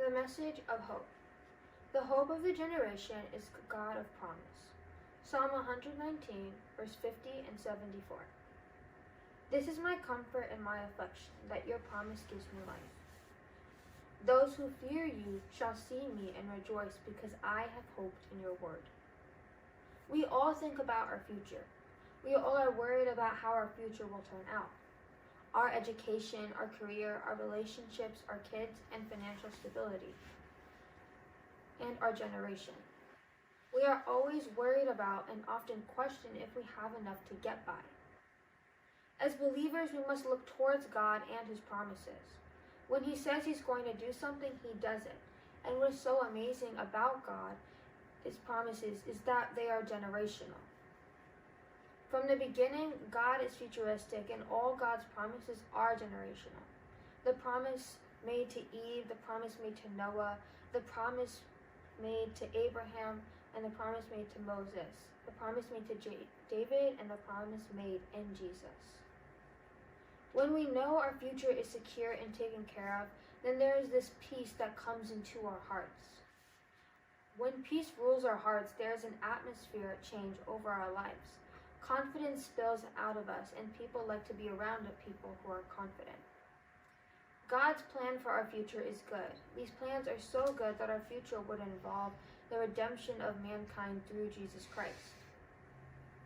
The message of hope. The hope of the generation is God of promise. Psalm 119, verse 50 and 74. This is my comfort and my affliction, that your promise gives me life. Those who fear you shall see me and rejoice, because I have hoped in your word. We all think about our future. We all are worried about how our future will turn out. Our education, our career, our relationships, our kids, and financial stability, and our generation. We are always worried about and often question if we have enough to get by. As believers, we must look towards God and his promises. When he says he's going to do something, he does it. And what's so amazing about God, his promises, is that they are generational. From the beginning, God is futuristic, and all God's promises are generational. The promise made to Eve, the promise made to Noah, the promise made to Abraham, and the promise made to Moses, the promise made to David, and the promise made in Jesus. When we know our future is secure and taken care of, then there is this peace that comes into our hearts. When peace rules our hearts, there is an atmosphere change over our lives. Confidence spills out of us, and people like to be around people who are confident. God's plan for our future is good. These plans are so good that our future would involve the redemption of mankind through Jesus Christ.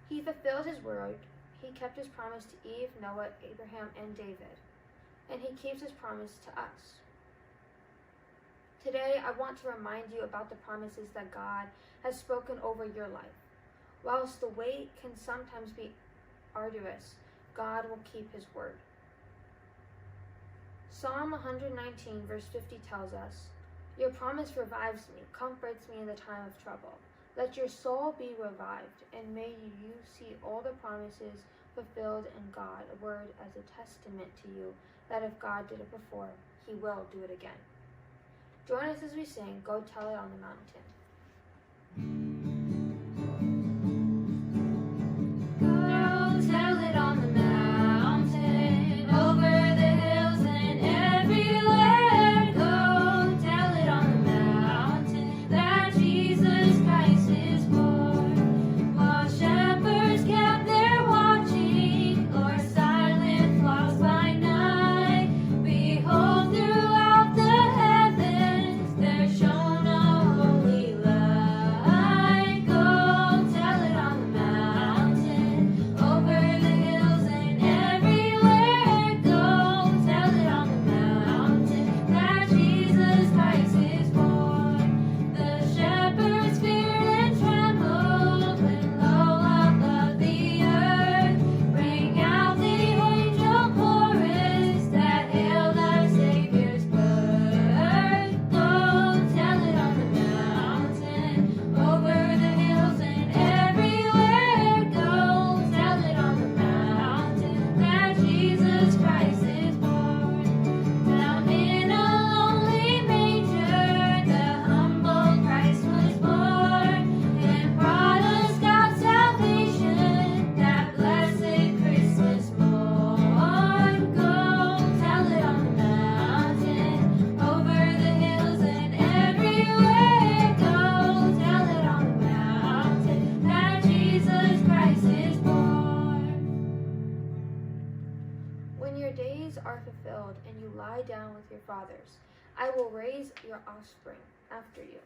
He fulfilled his word. He kept his promise to Eve, Noah, Abraham, and David. And he keeps his promise to us. Today, I want to remind you about the promises that God has spoken over your life. Whilst the wait can sometimes be arduous, God will keep his word. Psalm 119, verse 50 tells us, "Your promise revives me, comforts me in the time of trouble. Let your soul be revived, and may you see all the promises fulfilled in God's word as a testament to you that if God did it before, he will do it again." Join us as we sing, "Go Tell It on the Mountain." Are fulfilled, and you lie down with your fathers, I will raise your offspring after you,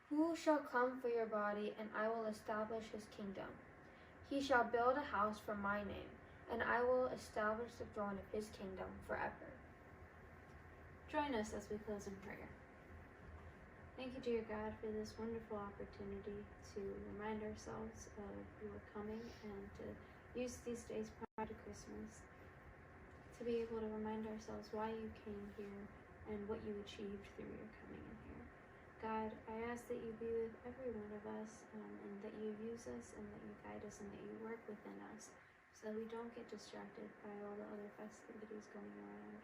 who shall come for your body, and I will establish his kingdom. He shall build a house for my name, and I will establish the throne of his kingdom forever. Join us as we close in prayer. Thank you, dear God, for this wonderful opportunity to remind ourselves of your coming and to use these days prior to Christmas to be able to remind ourselves why you came here and what you achieved through your coming in here. God, I ask that you be with every one of us, and that you use us, and that you guide us, and that you work within us, so that we don't get distracted by all the other festivities going around,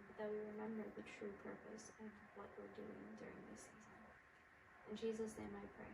but that we remember the true purpose of what we're doing during this season. In Jesus' name I pray.